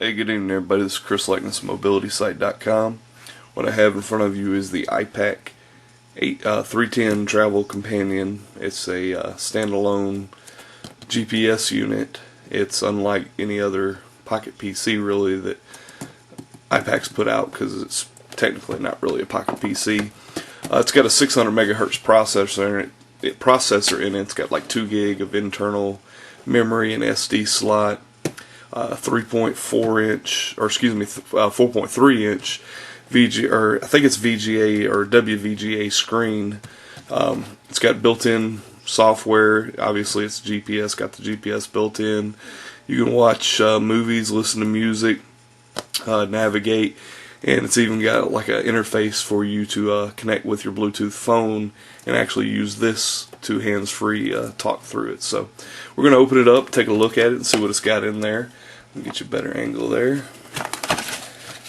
Hey, good evening everybody, this is Chris Likeness, mobilitysite.com. What I have in front of you is the iPAQ 310 Travel Companion. It's a standalone GPS unit. It's unlike any other pocket PC really that iPAQ's put out because it's technically not really a pocket PC. It's got a 600 megahertz processor in it. It's got like 2 gig of internal memory and SD slot. 3.4 inch, or excuse me, 4.3 inch VGA, or I think it's VGA or WVGA screen. It's got built-in software. Obviously, it's GPS. Got the GPS built in. You can watch movies, listen to music, navigate, and it's even got like an interface for you to connect with your Bluetooth phone and actually use this to hands-free talk through it. So we're going to open it up, take a look at it, and see what it's got in there. Let me get you a better angle there.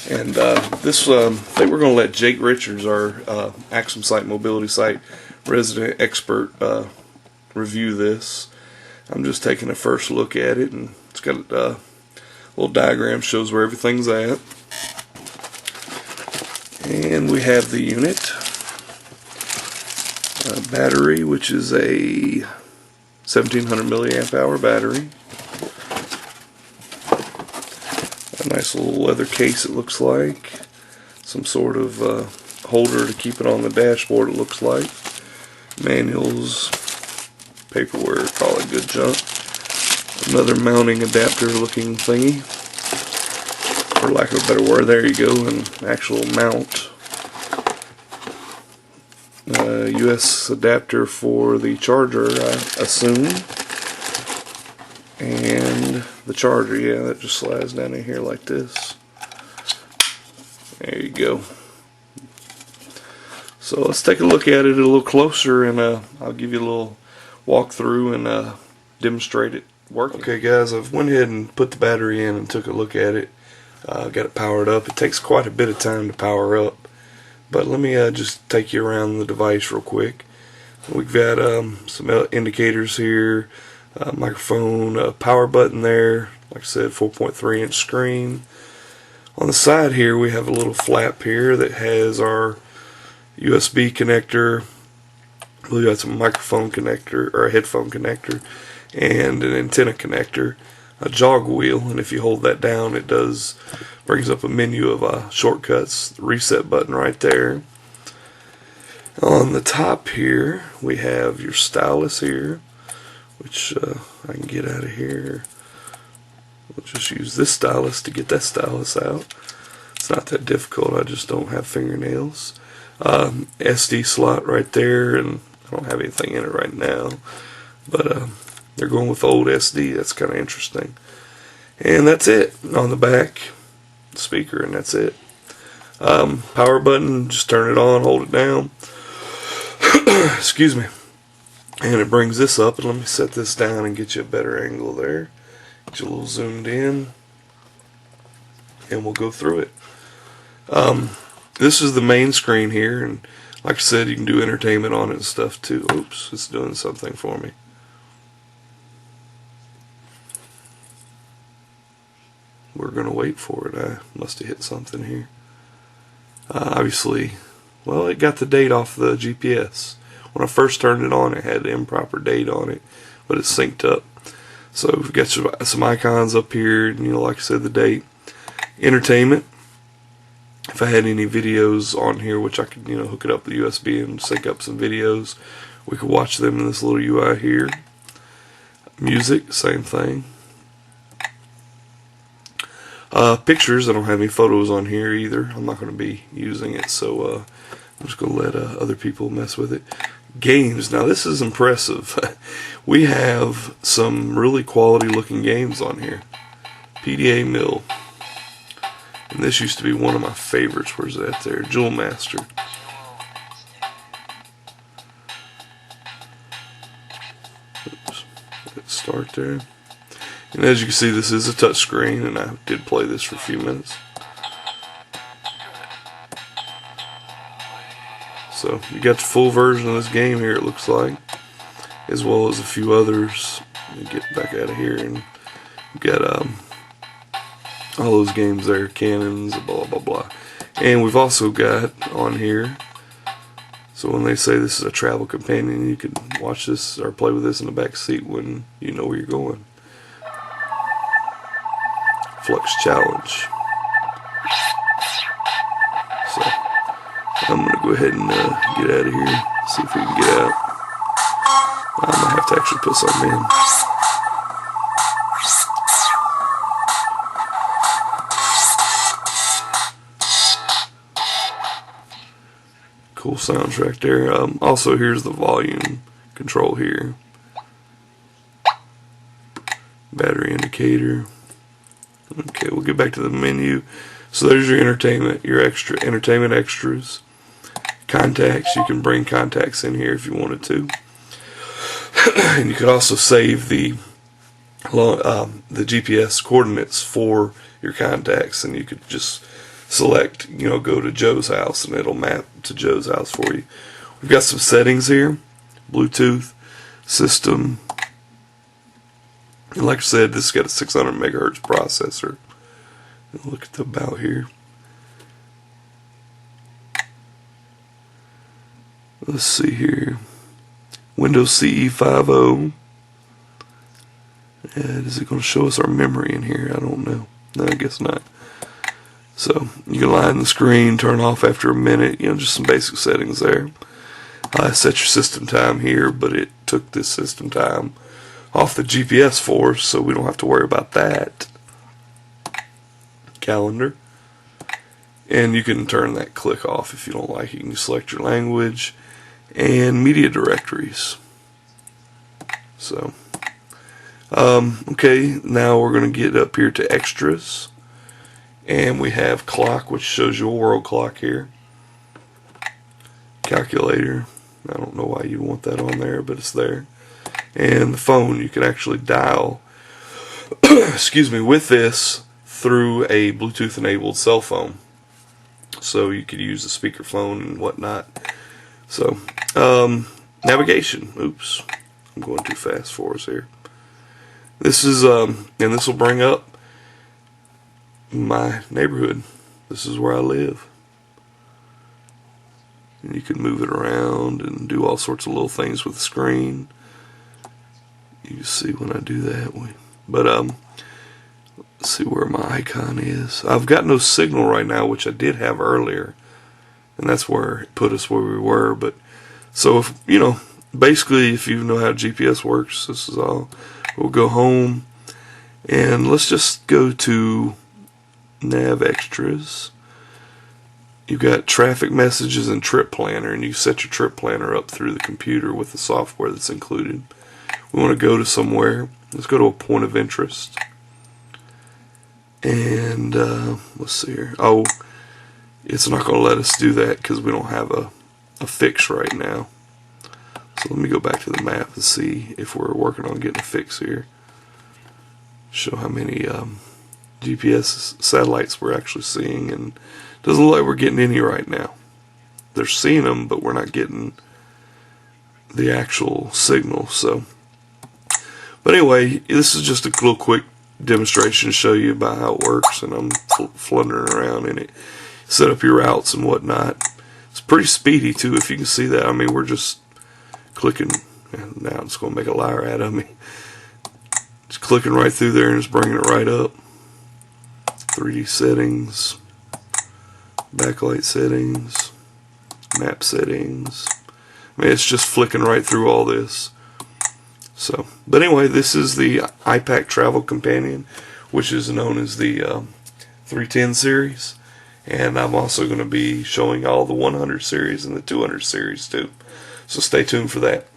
And this, I think we're going to let Jake Richards, our Axum Site Mobility Site resident expert, review this. I'm just taking a first look at it, and it's got a little diagram shows where everything's at. And we have the unit, battery, which is a 1700 milliamp hour battery. A nice little leather case, it looks like. Some sort of holder to keep it on the dashboard, it looks like. Manuals, paperwork, all that good junk. Another mounting adapter looking thingy, for lack of a better word. There you go, an actual mount. US adapter for the charger, I assume. And the charger, yeah, that just slides down in here like this. There you go. So let's take a look at it a little closer, and I'll give you a little walkthrough and demonstrate it working. Okay guys, I've went ahead and put the battery in and took a look at it. Got it powered up. It takes quite a bit of time to power up, but let me just take you around the device real quick. We've got some indicators here, microphone, power button there, like I said, 4.3 inch screen. On the side here we have a little flap here that has our USB connector. I believe that's a microphone connector or a headphone connector, and an antenna connector, a jog wheel, and if you hold that down it brings up a menu of shortcuts, the reset button right there. On the top here we have your stylus here, which I can get out of here. We'll just use this stylus to get that stylus out. It's not that difficult, I just don't have fingernails. SD slot right there, and I don't have anything in it right now, but they're going with old SD. That's kind of interesting. And that's it. On the back, speaker, and that's it. Power button, just turn it on, hold it down. Excuse me. And it brings this up, and let me set this down and get you a better angle there. Get you a little zoomed in, and we'll go through it. This is the main screen here, and like I said, you can do entertainment on it and stuff too. Oops, it's doing something for me. We're going to wait for it. I must have hit something here. Obviously, well, it got the date off the GPS. When I first turned it on, it had the improper date on it, but it's synced up. So we've got some icons up here, and like I said, the date. Entertainment. If I had any videos on here, which I could hook it up with USB and sync up some videos, we could watch them in this little UI here. Music, same thing. Pictures, I don't have any photos on here either. I'm not going to be using it, so I'm just going to let other people mess with it. Games, now this is impressive. We have some really quality looking games on here. PDA Mill. And this used to be one of my favorites. Where's that there? Jewel Master. Oops. Let's start there. And as you can see, this is a touch screen, and I did play this for a few minutes. So you got the full version of this game here, it looks like, as well as a few others. Let me get back out of here, and we've got all those games there, cannons, blah blah blah. And we've also got on here, so when they say this is a travel companion, you can watch this or play with this in the back seat when you know where you're going. Flux challenge. So I'm gonna go ahead and get out of here. See if we can get out. I might have to actually put something in. Cool soundtrack there. Also, here's the volume control here. Battery indicator. Okay, we'll get back to the menu. So there's your entertainment, your entertainment extras. Contacts, you can bring contacts in here if you wanted to. And you could also save the GPS coordinates for your contacts, and you could just select, go to Joe's house, and it'll map to Joe's house for you. We've got some settings here. Bluetooth, system. And like I said, this has got a 600 megahertz processor. Look at the about here. Let's see here. Windows CE 5.0. And is it going to show us our memory in here? I don't know. No, I guess not. So you can line the screen, turn off after a minute. Just some basic settings there. Set your system time here, but it took this system time off the GPS for us, so we don't have to worry about that. Calendar. And you can turn that click off if you don't like it. You can select your language and media directories. So, okay, now we're going to get up here to extras. And we have clock, which shows you a world clock here. Calculator. I don't know why you want that on there, but it's there. And the phone, you can actually dial, excuse me, with this through a Bluetooth enabled cell phone. So you could use the speakerphone and whatnot. So, navigation. Oops, I'm going too fast for us here. This is, and this will bring up my neighborhood. This is where I live. And you can move it around and do all sorts of little things with the screen. You can see when I do that. But let's see where my icon is. I've got no signal right now, which I did have earlier, and that's where it put us where we were. But so if basically, if you know how GPS works, this is all. We'll go home, and let's just go to Nav Extras. You've got traffic messages and trip planner, and you set your trip planner up through the computer with the software that's included. We want to go to somewhere. Let's go to a point of interest. And let's see here. Oh, it's not going to let us do that because we don't have a fix right now. So let me go back to the map and see if we're working on getting a fix here. Show how many GPS satellites we're actually seeing, and it doesn't look like we're getting any right now. They're seeing them, but we're not getting the actual signal. So, but anyway, this is just a little quick demonstration to show you about how it works, and I'm fluttering around in it. Set up your routes and whatnot. It's pretty speedy too, if you can see that. I mean, we're just clicking. Now it's going to make a liar out of me. Just clicking right through there and just bringing it right up. 3D settings, backlight settings, map settings. I mean, it's just flicking right through all this. So, but anyway, this is the iPAQ Travel Companion, which is known as the 310 series. And I'm also going to be showing all the 100 series and the 200 series too. So stay tuned for that.